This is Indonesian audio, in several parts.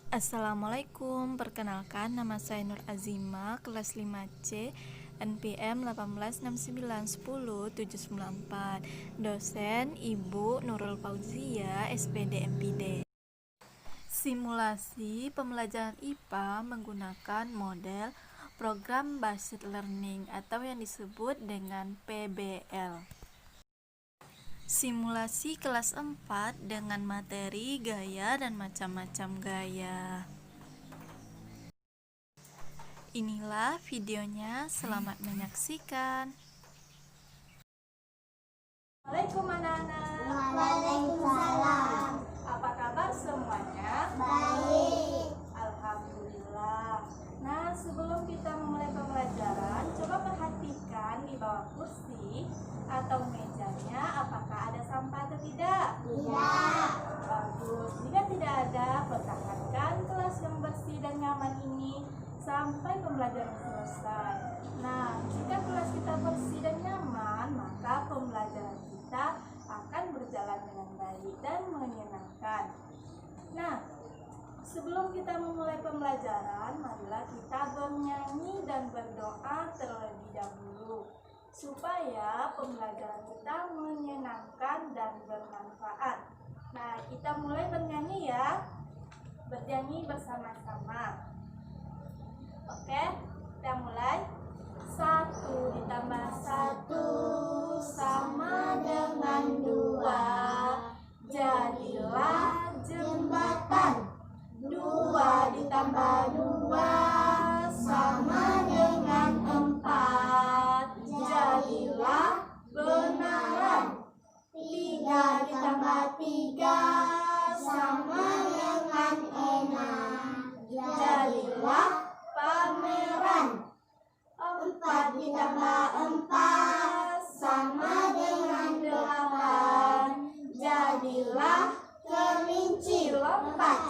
Assalamualaikum, perkenalkan nama saya Nur Azima, kelas 5C, NPM 18691074, dosen Ibu Nurul Fauzia, SPD MPD. Simulasi pembelajaran IPA menggunakan model Program Based Learning atau yang disebut dengan PBL. Simulasi kelas 4 dengan materi gaya dan macam-macam gaya. Inilah videonya, selamat menyaksikan. Assalamualaikum anak-anak. Waalaikumsalam. Apa kabar semuanya? Baik. Alhamdulillah. Nah, sebelum kita memulai pembelajaran, coba perhatikan di bawah kursi atau mejanya apakah ada sampah atau tidak? Tidak. Bagus. Jika tidak ada, pertahankan kelas yang bersih dan nyaman ini sampai pembelajaran selesai. Nah, jika kelas kita bersih dan nyaman, maka pembelajaran kita akan berjalan dengan baik dan menyenangkan. Nah, sebelum kita memulai pembelajaran, marilah kita bernyanyi dan berdoa terlebih dahulu supaya pembelajaran kita menyenangkan dan bermanfaat. Nah, kita mulai bernyanyi ya. Bernyanyi bersama-sama. Oke, kita mulai. 1 ditambah 1 sama dengan 2, jadilah jembatan. 2 ditambah 2 sama dengan 4, jadilah benaran. 3 ditambah 3 sama dengan 6, jadilah pameran. 4 ditambah 4 sama dengan 8, jadilah kelinci lompat.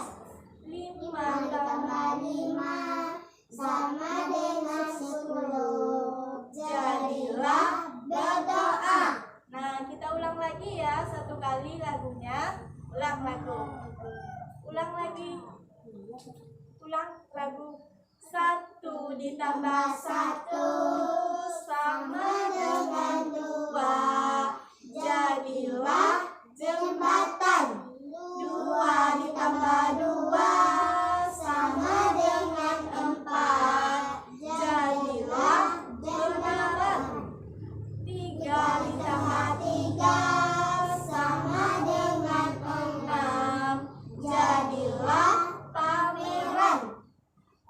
5 ditambah 5 Sama dengan 10. jadilah berdoa. Nah, kita ulang lagi ya, satu kali lagunya. Ulang lagu. Ulang lagi. Ulang lagu. 1 ditambah 1 sama dengan 2, jadilah jembatan. 2 ditambah 2 sama dengan 4, jadilah benaran. 3 ditambah 3 sama dengan 6, jadilah pameran.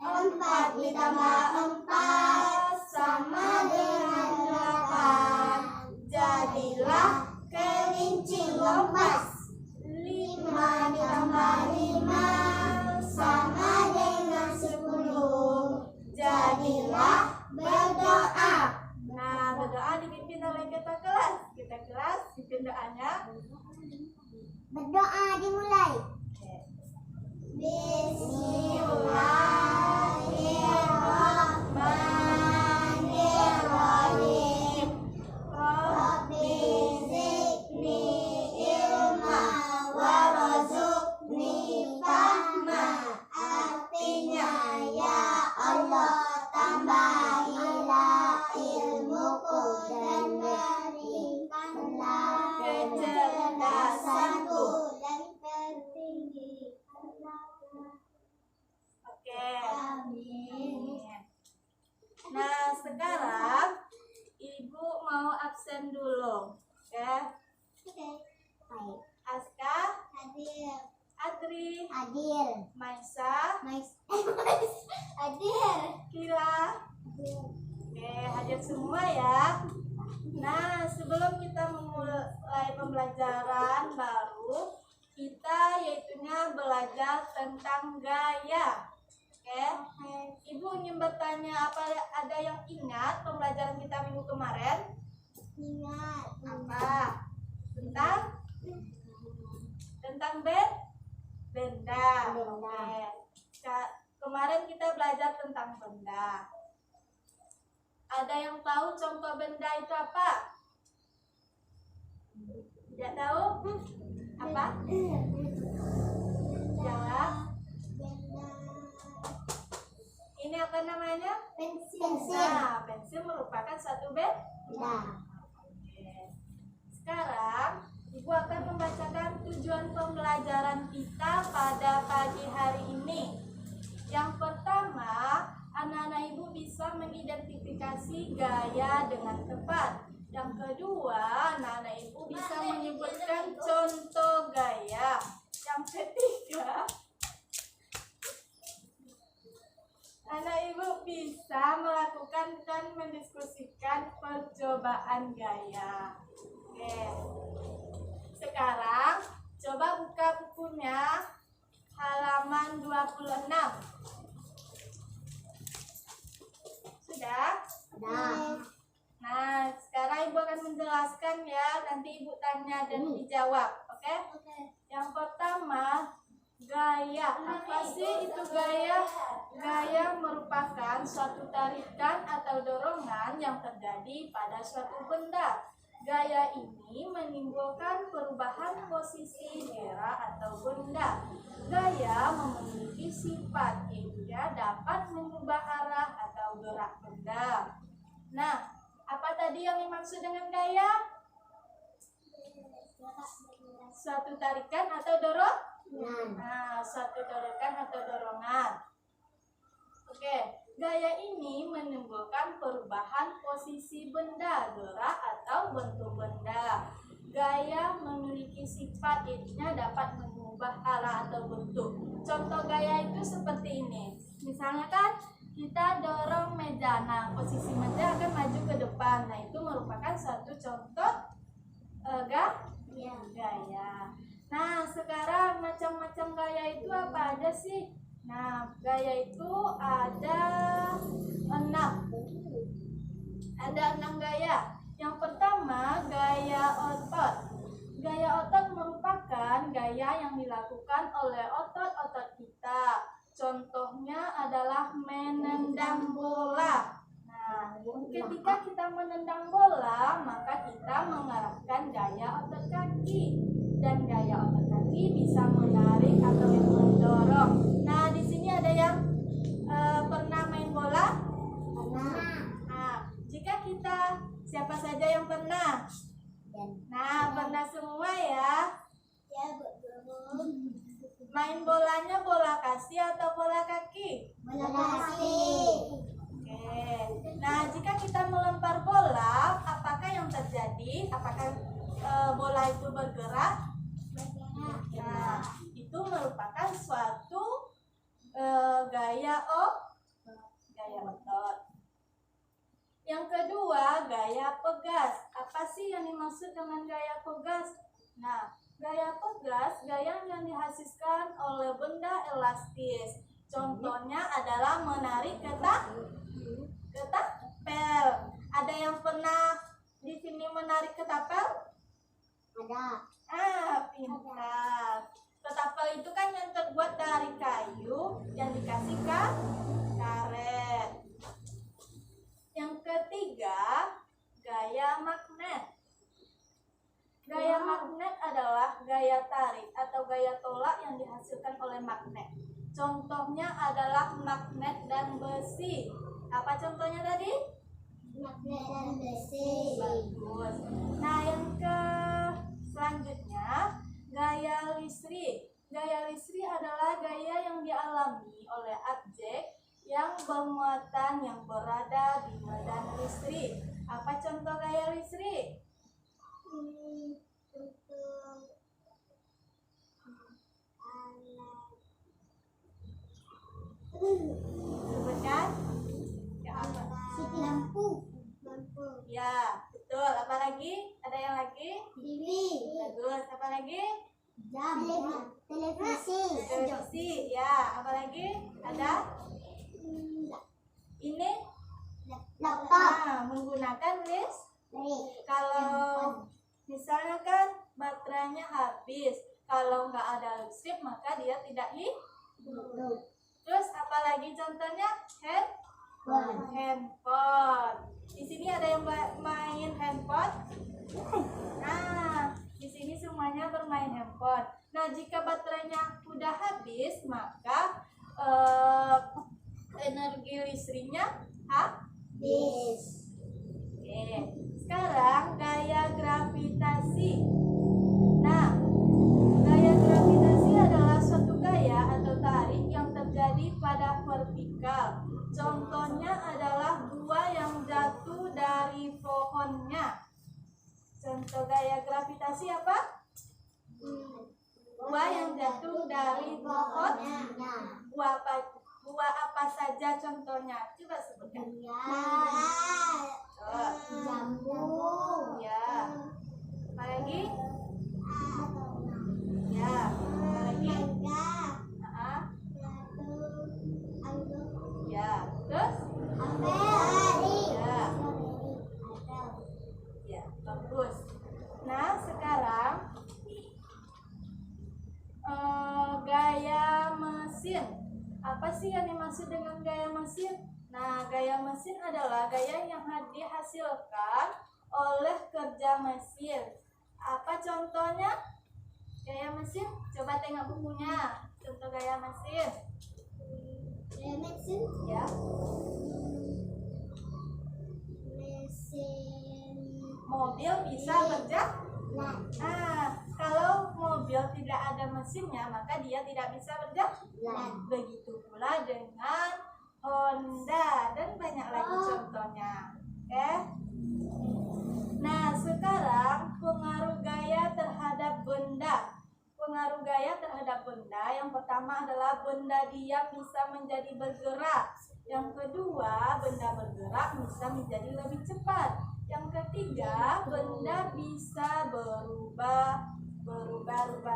4 ditambah 4 sama dengan 8, jadilah kelinci lompat. 5 ditambah 5 sama dengan 10, jadilah berdoa. Nah, berdoa dipimpin oleh kita kelas. Kita kelas pimpin doanya. Berdoa dimulai. Bismillahirrahmanirrahim. Rabbi zidni ilma warzuqni fahma. Artinya, ya Allah, tambahilah ilmuku dan berikanlah kecerdasanku. Oke. Amin. Nah, sekarang Ibu mau absen dulu. Oke. Baik. Aska, Adil. Adri, Adil. Maisa, Adil. Kila. Oke, hadir semua ya. Nah, sebelum kita memulai pembelajaran baru, kita yaitunya belajar tentang gaya. Oke. Ibu ingin bertanya, apa ada yang ingat pembelajaran kita minggu kemarin? Ingat. Apa? Tentang benda. Oke. Kemarin kita belajar tentang benda. Ada yang tahu contoh benda itu apa? Tidak tahu? Apa? Jawab. Benda namanya? Pensil. Nah, pensil merupakan suatu benda. Benda. Oke. Sekarang Ibu akan membacakan tujuan pembelajaran kita pada pagi hari ini. Yang pertama, anak-anak Ibu bisa mengidentifikasi gaya dengan tepat. Yang kedua, anak-anak Ibu bisa menyebutkan contoh gaya. Yang ketiga, anak Ibu bisa melakukan dan mendiskusikan percobaan gaya. Oke. Sekarang coba buka bukunya halaman 26. Sudah? Nah, sekarang Ibu akan menjelaskan ya, nanti Ibu tanya dan dijawab, oke? Yang pertama, gaya. Apa sih itu gaya? Gaya merupakan suatu tarikan atau dorongan yang terjadi pada suatu benda. Gaya ini menimbulkan perubahan posisi daerah atau benda. Gaya memiliki sifat, yaitu dia dapat mengubah arah atau gerak benda. Nah, apa tadi yang dimaksud dengan gaya? Suatu tarikan atau dorongan. Nah, suatu tarikan atau dorongan. Oke, gaya ini menimbulkan perubahan posisi benda, gerak atau bentuk benda. Gaya memiliki sifat, yaitu dapat mengubah arah atau bentuk. Contoh gaya itu seperti ini. Misalnya kan kita dorong meja, nah posisi meja akan maju ke depan. Nah, itu merupakan suatu contoh gaya. Nah, sekarang macam-macam gaya itu apa aja sih? Nah, gaya itu ada 6. Ada 6 gaya. Yang pertama, gaya otot. Gaya otot merupakan gaya yang dilakukan oleh otot-otot kita. Contohnya adalah menendang bola. Nah, ketika kita menendang bola, maka kita mengarahkan gaya otot kaki. Dan gaya otot kaki bisa menarik atau yang mendorong. Nah, di sini ada yang pernah main bola? Pernah. Nah, jika kita, siapa saja yang pernah? Nah, pernah semua ya. Ya, betul. Main bolanya bola kasih atau bola kaki? Bola kasih. Oke. Nah, jika kita melempar bola, apakah yang terjadi? Apakah bola itu bergerak? Nah, itu merupakan suatu gaya otot. Yang kedua, gaya pegas. Apa sih yang dimaksud dengan gaya pegas? Nah, gaya pegas, gaya yang dihasilkan oleh benda elastis. Contohnya adalah menarik ketapel. Ada yang pernah di sini menarik ketapel? Ada. Pintar. Ketapel itu kan yang terbuat dari kayu yang dikasih karet. Yang ketiga, gaya magnet. Gaya magnet adalah gaya tarik atau gaya tolak yang dihasilkan oleh magnet. Contohnya adalah magnet dan besi. Apa contohnya tadi? Magnet dan besi. Bagus. Nah, yang selanjutnya, gaya listrik. Gaya listrik adalah gaya yang dialami oleh objek yang bermuatan yang berada di medan listrik. Apa contoh gaya listrik? Sebutkan. Ya, apa? Lampu. Ya, betul. Apa lagi? Ada yang lagi? TV. Bagus. Apa lagi? Jam. Televisi. Televisi. Ya, apa lagi? Ada? Ini? Laptop. Nah, menggunakan kalau misalnya kan baterainya habis, kalau nggak ada listrik maka dia tidak hidup. Terus apalagi contohnya? Handphone. Di sini ada yang main handphone? Nah, di sini semuanya bermain handphone. Nah, jika baterainya udah habis maka energi listriknya vertikal. Contohnya adalah buah yang jatuh dari pohonnya. Contoh gaya gravitasi apa? Buah yang jatuh dari pohon. Buah apa saja contohnya? Coba sebutkan. Jambu. Ya. Apa lagi? Ya. Apa lagi? Ah, ya. Terus? Ya. Ya, bagus. Nah, sekarang gaya mesin. Apa sih yang dimaksud dengan gaya mesin? Nah, gaya mesin adalah gaya yang dihasilkan oleh kerja mesin. Apa contohnya? Gaya mesin? Coba tengok bukunya. Contoh gaya mesin. Mesin. Ya. Mesin. Mobil bisa berjalan. Nah, kalau mobil tidak ada mesinnya, maka dia tidak bisa berjalan. Begitu pula dengan Honda dan banyak lagi contohnya. Oke. Nah, sekarang pengaruh gaya terhadap benda. Pengaruh gaya terhadap benda yang pertama adalah benda diam bisa menjadi bergerak. Yang kedua, benda bergerak bisa menjadi lebih cepat. Yang ketiga, benda bisa berubah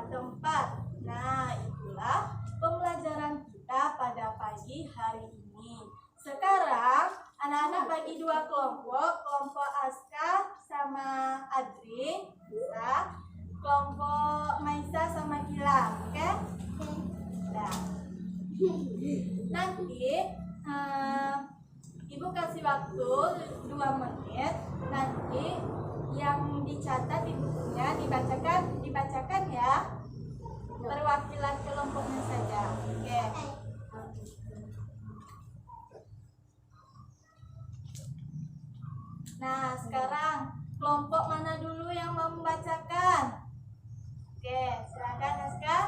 tempat. Nah, itulah pembelajaran kita pada pagi hari ini. Sekarang, anak-anak bagi dua kelompok Aska sama Adri, bisa. Kelompok Maisa sama Gilang, oke? Nah, nanti Ibu kasih waktu 2 menit. Nanti yang dicatat di bukunya dibacakan ya. Perwakilan kelompoknya saja. Oke. Nah, sekarang kelompok mana dulu yang mau membacakan? Oke, silakan Aska.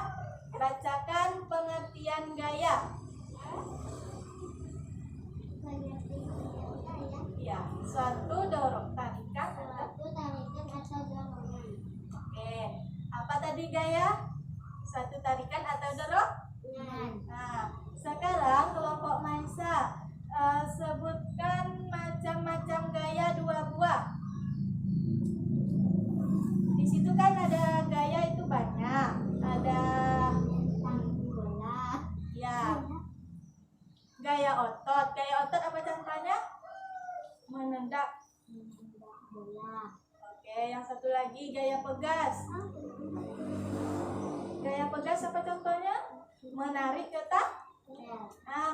Bacakan pengertian gaya. Ya, suatu tarikan. Oke, apa tadi gaya? Suatu tarikan atau dorongan. Nah, sekarang kelompok Maisa, sebutkan macam-macam gaya 2 buah. Di situ kan ada gaya itu banyak. Ada ya. Gaya otot. Gaya otot apa contohnya? Menendang. Oke, yang satu lagi gaya pegas. Gaya pegas apa contohnya? Menarik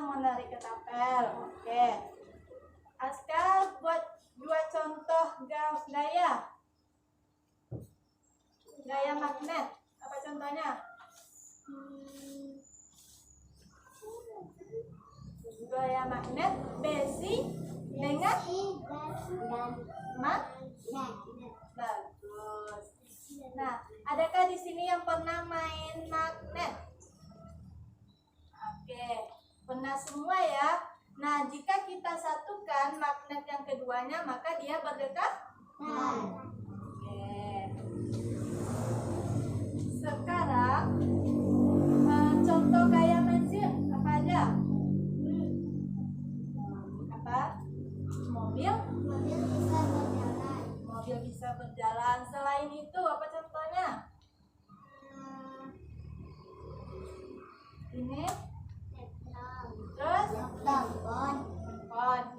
menarik ketapel. Oke. Aska buat 2 contoh gaya. Gaya magnet. Apa contohnya? Gaya magnet besi dengan bagus. Nah, adakah di sini yang pernah main magnet? Oke, pernah semua ya. Nah, jika kita satukan magnet yang keduanya, maka dia berdekatan. Oke. Sekarang contoh gaya mesin apa aja? Apa? Mobil bisa berjalan. Selain itu apa contohnya? Ini. Terus? Telepon.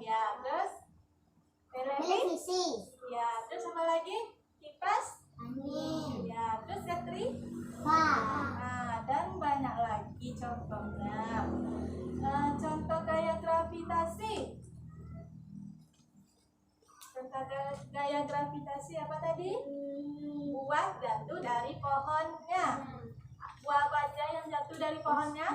Ya. Terus? Televisi. Ya. Terus apa lagi? Kipas. Angin. Ya. Terus ketri. Pak. Nah, dan banyak lagi contohnya. Contoh gaya gravitasi. Contoh gaya gravitasi apa tadi? Buah jatuh dari pohonnya. Buah apa aja yang jatuh dari pohonnya?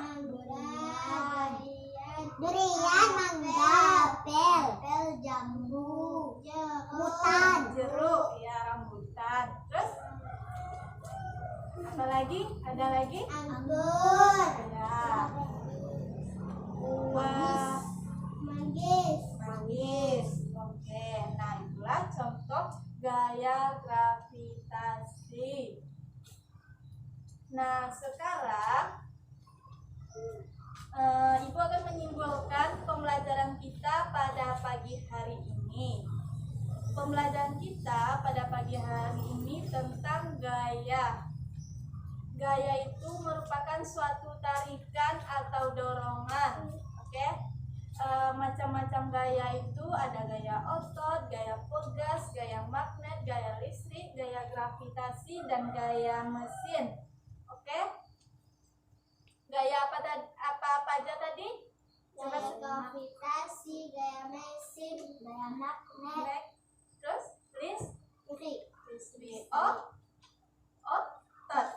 Durian, mangga, apel, jambu, rambutan, jeruk, ya rambutan. Terus apa lagi? Ada lagi? anggur, Ya. Buah Ibu akan menyimpulkan pembelajaran kita pada pagi hari ini. Pembelajaran kita pada pagi hari ini tentang gaya. Gaya itu merupakan suatu tarikan atau dorongan. Oke? Macam-macam gaya itu ada gaya otot, gaya pegas, gaya magnet, gaya listrik, gaya gravitasi, dan gaya mesin. Oke? Gaya apa aja tadi? Gaya gravitasi, gaya mesin, gaya magnet, Terus listrik, otot. otot,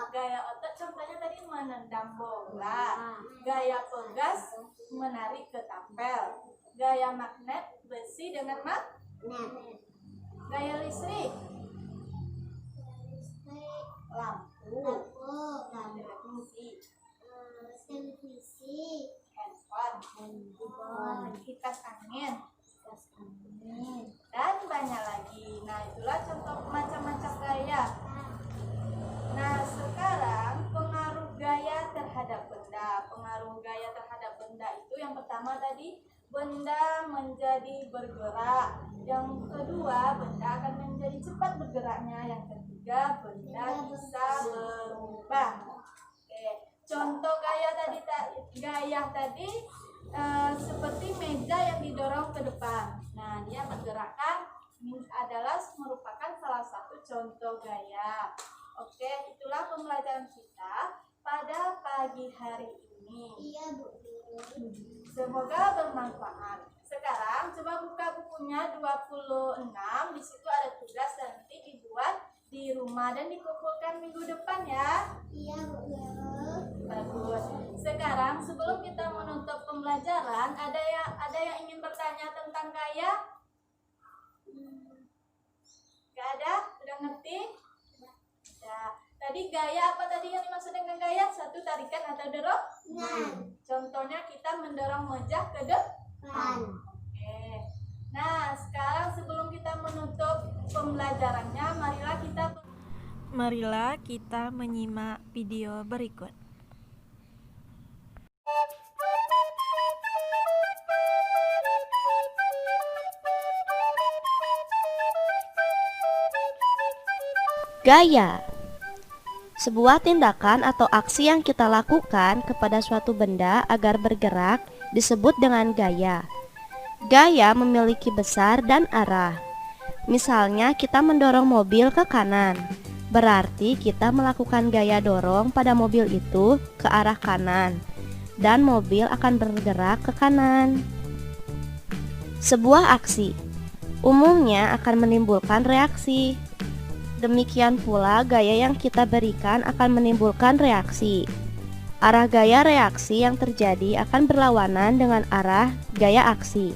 Gaya otot contohnya tadi menendang bola. Gaya pegas menarik ketapel. Gaya magnet besi dengan magnet, Gaya listrik listrik, lampu, televisi, handphone, kipas angin, dan banyak lagi. Nah, itulah contoh macam-macam gaya. Nah, sekarang pengaruh gaya terhadap benda. Pengaruh gaya terhadap benda itu yang pertama tadi, benda menjadi bergerak. Yang kedua, benda akan menjadi cepat bergeraknya. Yang ketiga, benda bisa berubah. Oke, contoh gaya tadi seperti meja yang didorong ke depan. Nah, dia bergerakkan adalah merupakan salah satu contoh gaya. Oke, itulah pembelajaran kita pada pagi hari ini. Iya, Bu. Semoga bermanfaat. Sekarang coba buka bukunya 26. Di situ ada tugas dan nanti dibuat di rumah dan dikumpulkan minggu depan ya. Iya, Bu. Bagus. Sekarang sebelum kita menutup pembelajaran, ada yang ingin bertanya tentang gaya? Gak ada? Sudah ngerti? Ya. Tadi gaya apa tadi yang dimaksud dengan gaya? Satu, tarikan atau dorong? Contohnya kita mendorong meja ke depan. Oke. Nah, sekarang sebelum kita menutup pembelajarannya, Marilah kita menyimak video berikut. Gaya, sebuah tindakan atau aksi yang kita lakukan kepada suatu benda agar bergerak disebut dengan gaya. Gaya memiliki besar dan arah. Misalnya kita mendorong mobil ke kanan, berarti kita melakukan gaya dorong pada mobil itu ke arah kanan, dan mobil akan bergerak ke kanan. Sebuah aksi umumnya akan menimbulkan reaksi. Demikian pula gaya yang kita berikan akan menimbulkan reaksi. Arah gaya reaksi yang terjadi akan berlawanan dengan arah gaya aksi.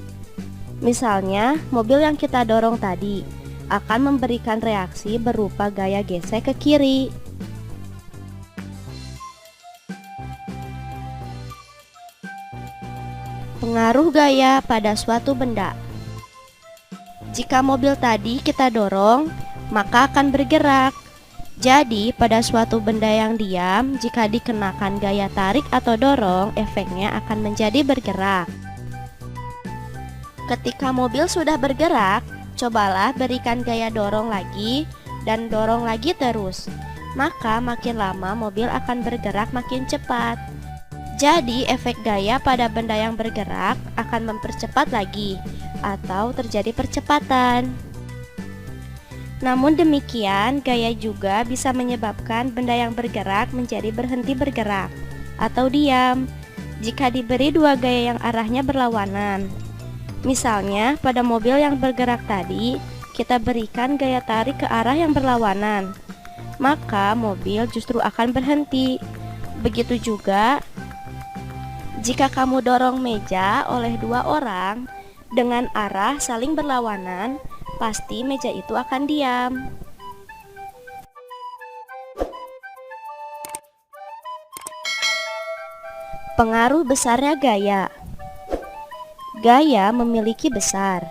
Misalnya, mobil yang kita dorong tadi akan memberikan reaksi berupa gaya gesek ke kiri. Pengaruh gaya pada suatu benda. Jika mobil tadi kita dorong, maka akan bergerak. Jadi, pada suatu benda yang diam, jika dikenakan gaya tarik atau dorong, efeknya akan menjadi bergerak. Ketika mobil sudah bergerak, cobalah berikan gaya dorong lagi dan dorong lagi terus. Maka makin lama mobil akan bergerak makin cepat. Jadi, efek gaya pada benda yang bergerak akan mempercepat lagi atau terjadi percepatan. Namun demikian, gaya juga bisa menyebabkan benda yang bergerak menjadi berhenti bergerak atau diam jika diberi dua gaya yang arahnya berlawanan. Misalnya, pada mobil yang bergerak tadi, kita berikan gaya tarik ke arah yang berlawanan, maka mobil justru akan berhenti. Begitu juga jika kamu dorong meja oleh dua orang dengan arah saling berlawanan, pasti meja itu akan diam. Pengaruh besarnya gaya. Gaya memiliki besar.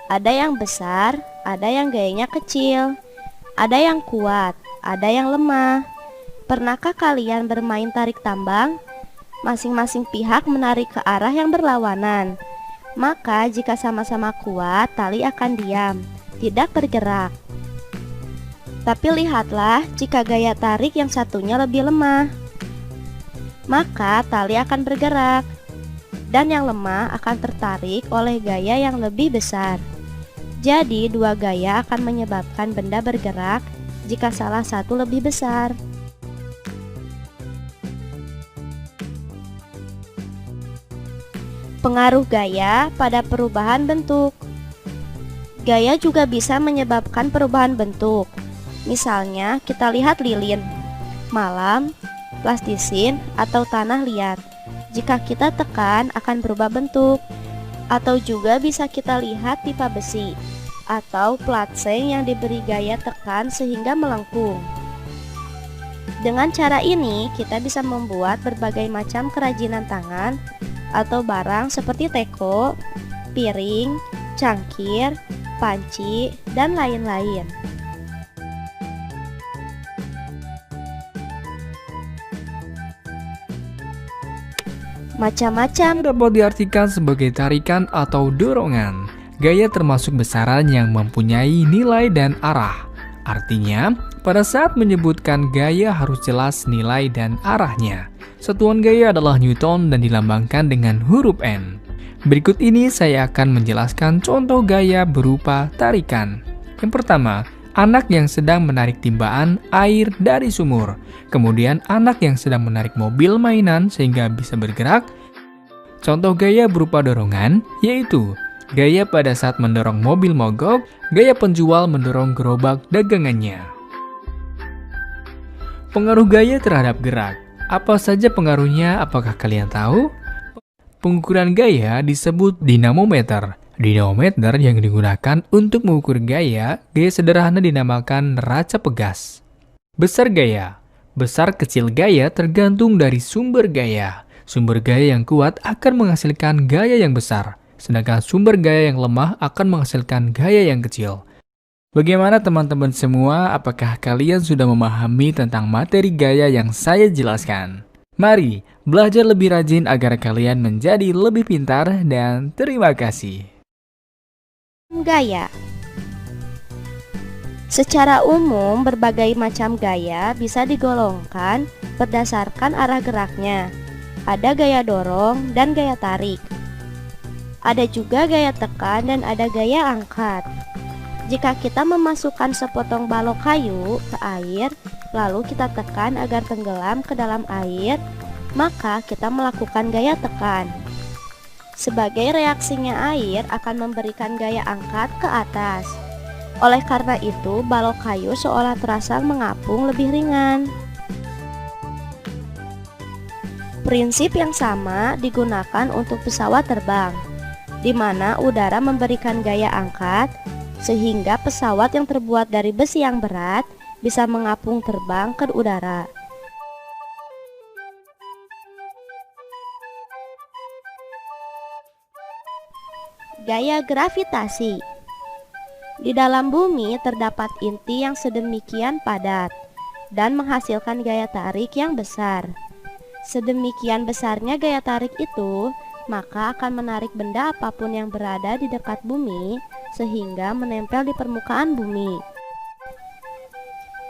Ada yang besar, ada yang gayanya kecil, ada yang kuat, ada yang lemah. Pernahkah kalian bermain tarik tambang? masing-masing pihak menarik ke arah yang berlawanan. Maka jika sama-sama kuat, tali akan diam, tidak bergerak. Tapi lihatlah, jika gaya tarik yang satunya lebih lemah, maka tali akan bergerak, dan yang lemah akan tertarik oleh gaya yang lebih besar. Jadi, dua gaya akan menyebabkan benda bergerak jika salah satu lebih besar. Pengaruh gaya pada perubahan bentuk. Gaya juga bisa menyebabkan perubahan bentuk. Misalnya, kita lihat lilin, malam, plastisin, atau tanah liat. Jika kita tekan akan berubah bentuk. Atau juga bisa kita lihat pipa besi atau plat seng yang diberi gaya tekan sehingga melengkung. Dengan cara ini kita bisa membuat berbagai macam kerajinan tangan atau barang seperti teko, piring, cangkir, panci, dan lain-lain. Macam-macam Dapat diartikan sebagai tarikan atau dorongan. Gaya termasuk besaran yang mempunyai nilai dan arah. Artinya, pada saat menyebutkan gaya harus jelas nilai dan arahnya. Satuan gaya adalah Newton dan dilambangkan dengan huruf N. Berikut ini saya akan menjelaskan contoh gaya berupa tarikan. Yang pertama, anak yang sedang menarik timbaan air dari sumur. Kemudian anak yang sedang menarik mobil mainan sehingga bisa bergerak. Contoh gaya berupa dorongan yaitu gaya pada saat mendorong mobil mogok, gaya penjual mendorong gerobak dagangannya. Pengaruh gaya terhadap gerak. Apa saja pengaruhnya? Apakah kalian tahu? Pengukuran gaya disebut dinamometer. Dinamometer yang digunakan untuk mengukur gaya sederhana dinamakan neraca pegas. Besar gaya. Besar kecil gaya tergantung dari sumber gaya. Sumber gaya yang kuat akan menghasilkan gaya yang besar, sedangkan sumber gaya yang lemah akan menghasilkan gaya yang kecil. Bagaimana teman-teman semua? Apakah kalian sudah memahami tentang materi gaya yang saya jelaskan? Mari belajar lebih rajin agar kalian menjadi lebih pintar dan terima kasih. Gaya. Secara umum, berbagai macam gaya bisa digolongkan berdasarkan arah geraknya. Ada gaya dorong dan gaya tarik. Ada juga gaya tekan dan ada gaya angkat. Jika kita memasukkan sepotong balok kayu ke air, lalu kita tekan agar tenggelam ke dalam air, maka kita melakukan gaya tekan. Sebagai reaksinya air akan memberikan gaya angkat ke atas. Oleh karena itu, balok kayu seolah terasa mengapung lebih ringan. Prinsip yang sama digunakan untuk pesawat terbang, di mana udara memberikan gaya angkat, sehingga pesawat yang terbuat dari besi yang berat bisa mengapung terbang ke udara. Gaya gravitasi. Di dalam bumi terdapat inti yang sedemikian padat dan menghasilkan gaya tarik yang besar. Sedemikian besarnya gaya tarik itu, maka akan menarik benda apapun yang berada di dekat bumi sehingga menempel di permukaan bumi.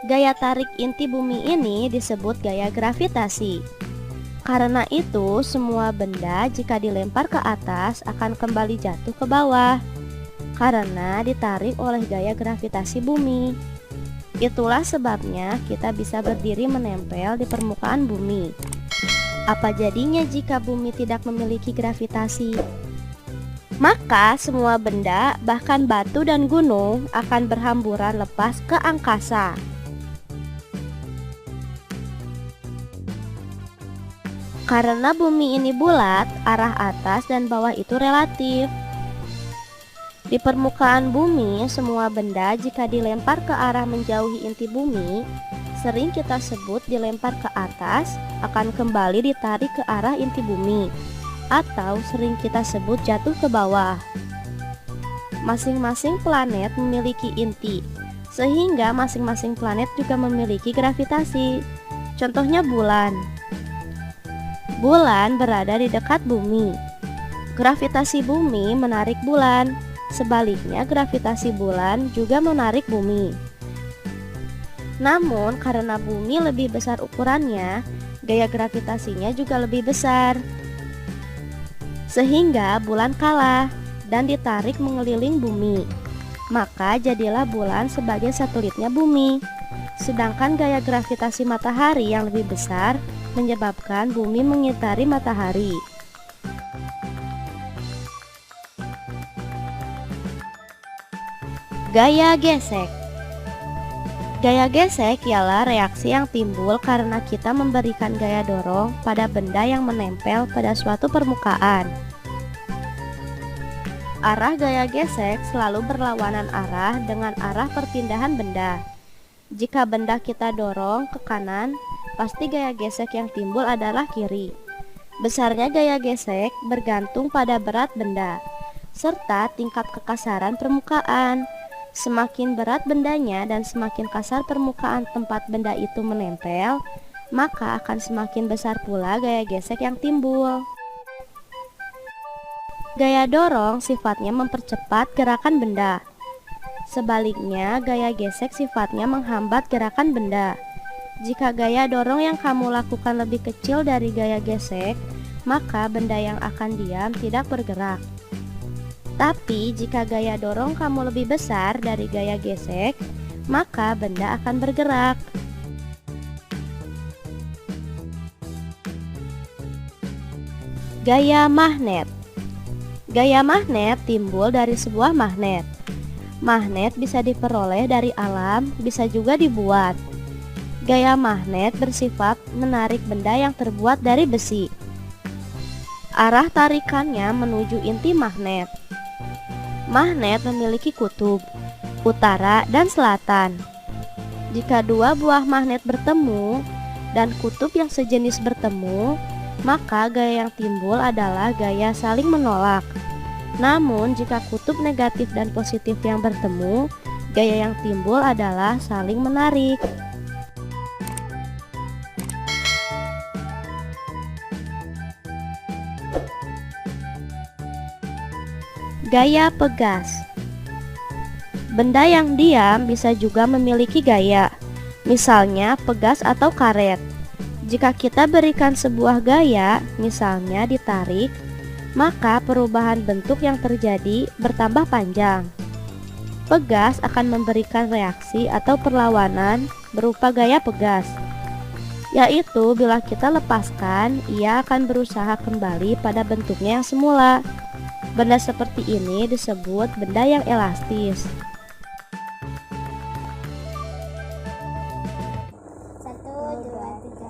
Gaya tarik inti bumi ini disebut gaya gravitasi. Karena itu, semua benda jika dilempar ke atas akan kembali jatuh ke bawah karena ditarik oleh gaya gravitasi bumi. Itulah sebabnya kita bisa berdiri menempel di permukaan bumi. Apa jadinya jika bumi tidak memiliki gravitasi? Maka semua benda, bahkan batu dan gunung, akan berhamburan lepas ke angkasa. Karena bumi ini bulat, arah atas dan bawah itu relatif. Di permukaan bumi, semua benda jika dilempar ke arah menjauhi inti bumi, sering kita sebut dilempar ke atas, akan kembali ditarik ke arah inti bumi, atau sering kita sebut jatuh ke bawah. Masing-masing planet memiliki inti, sehingga masing-masing planet juga memiliki gravitasi. Contohnya bulan. Bulan berada di dekat bumi. Gravitasi bumi menarik bulan. Sebaliknya, gravitasi bulan juga menarik bumi. Namun, karena bumi lebih besar ukurannya, gaya gravitasinya juga lebih besar. Sehingga bulan kalah dan ditarik mengeliling bumi. Maka jadilah bulan sebagai satelitnya bumi. Sedangkan gaya gravitasi matahari yang lebih besar menyebabkan bumi mengitari matahari. Gaya gesek. Gaya gesek ialah reaksi yang timbul karena kita memberikan gaya dorong pada benda yang menempel pada suatu permukaan. Arah gaya gesek selalu berlawanan arah dengan arah perpindahan benda. Jika benda kita dorong ke kanan, pasti gaya gesek yang timbul adalah kiri. Besarnya gaya gesek bergantung pada berat benda, serta tingkat kekasaran permukaan. Semakin berat bendanya dan semakin kasar permukaan tempat benda itu menempel, maka akan semakin besar pula gaya gesek yang timbul. Gaya dorong sifatnya mempercepat gerakan benda. Sebaliknya, gaya gesek sifatnya menghambat gerakan benda. Jika gaya dorong yang kamu lakukan lebih kecil dari gaya gesek, maka benda yang akan diam tidak bergerak. Tapi jika gaya dorong kamu lebih besar dari gaya gesek, maka benda akan bergerak. Gaya magnet. Gaya magnet timbul dari sebuah magnet. Magnet bisa diperoleh dari alam, bisa juga dibuat. Gaya magnet bersifat menarik benda yang terbuat dari besi. Arah tarikannya menuju inti magnet. Magnet memiliki kutub, utara dan selatan. Jika dua buah magnet bertemu dan kutub yang sejenis bertemu, maka gaya yang timbul adalah gaya saling menolak. Namun, jika kutub negatif dan positif yang bertemu, gaya yang timbul adalah saling menarik. Gaya pegas. Benda yang diam bisa juga memiliki gaya, misalnya pegas atau karet. Jika kita berikan sebuah gaya, misalnya ditarik, maka perubahan bentuk yang terjadi bertambah panjang. Pegas akan memberikan reaksi atau perlawanan berupa gaya pegas, yaitu bila kita lepaskan, ia akan berusaha kembali pada bentuknya yang semula. Benda seperti ini disebut benda yang elastis. 1, 2, 3.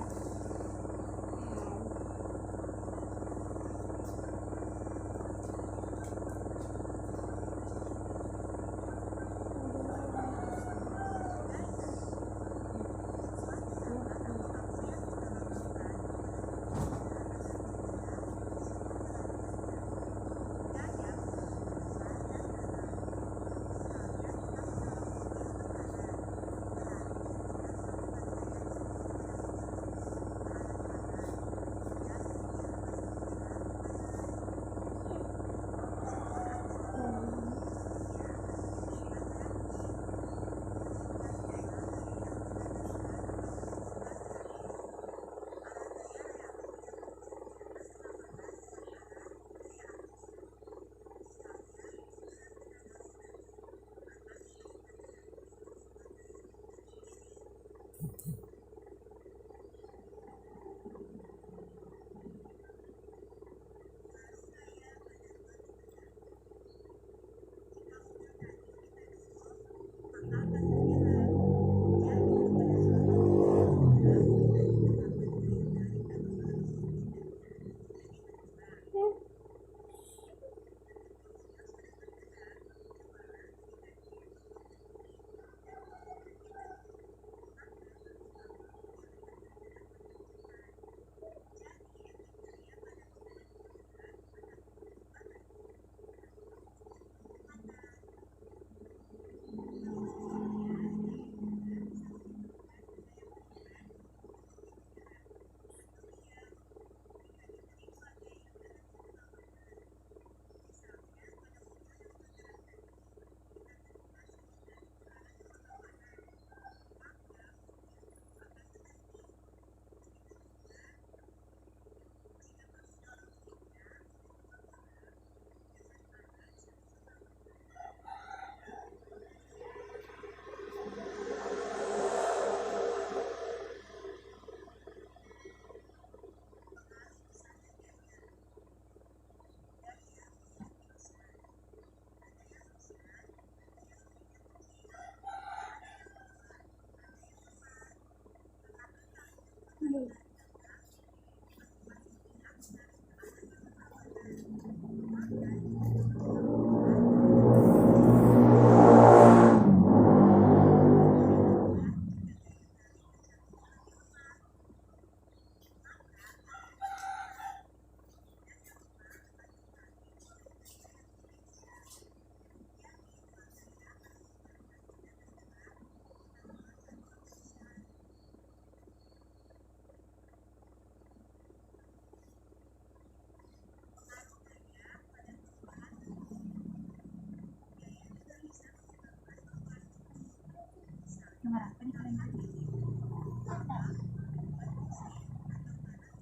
Gambar apa nih kalian?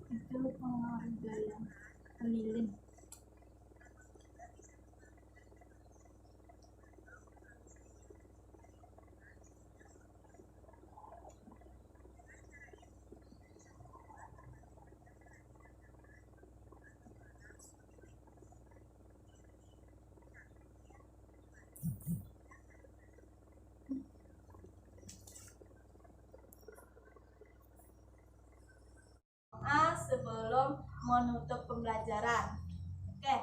Itu pengharga yang lilin. Sebelum menutup pembelajaran. Oke,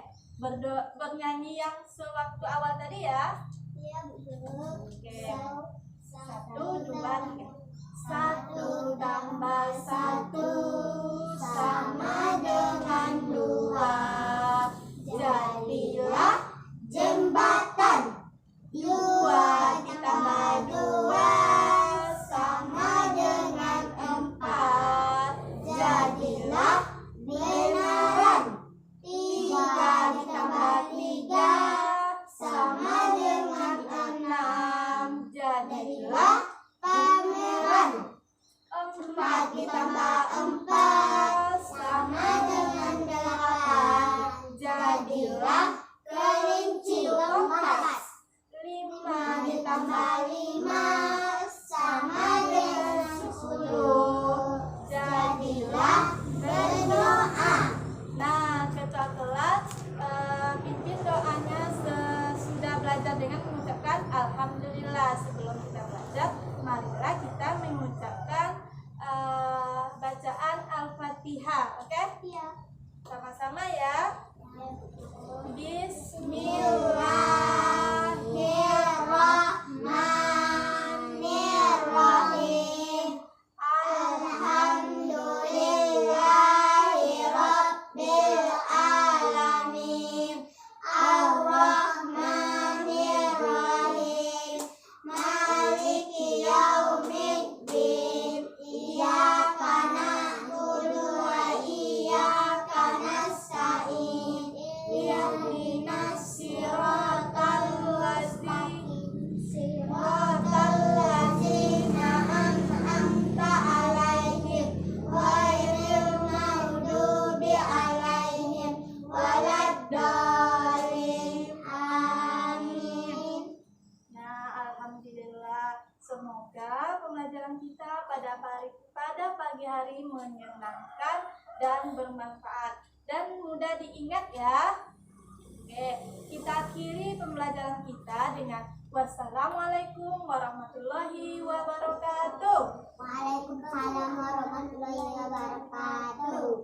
bernyanyi yang sewaktu awal tadi ya. Iya, Bu. Oke. 1, 2, 3. 1 tambah 1 sama dengan 2. Jadilah jembatan. 2 ditambah 2 sama dengan 4. Jadilah benaran. 3 ditambah 3 sama dengan 6. Jadilah pameran. 4 ditambah 4 sama dengan 8. Jadilah kelinci kompas. 5 ditambah 5 sama dengan 10. Jadilah berdoa. Nah, ketua kelas pimpin doanya sesudah belajar dengan mengucapkan Alhamdulillah. Sebelum kita belajar, marilah kita mengucapkan bacaan Al-Fatihah. Oke? Iya. Sama-sama ya. Bismillahirrahmanirrahim. Alhamdulillahirabbil alamin. Arrahmanirrahim. Maliki yaumiddin. Iyyaka na'budu wa iyyaka nasta'in. Ihdinas siratal ladzina an'amta 'alaihim ghairil maghdubi 'alaihim waladdallin. Amin. Nah, alhamdulillah, semoga pembelajaran kita pada pagi hari menyenangkan dan bermanfaat dan mudah diingat ya. Oke, kita akhiri pembelajaran kita dengan wassalamualaikum warahmatullahi wabarakatuh. Waalaikumsalam warahmatullahi wabarakatuh.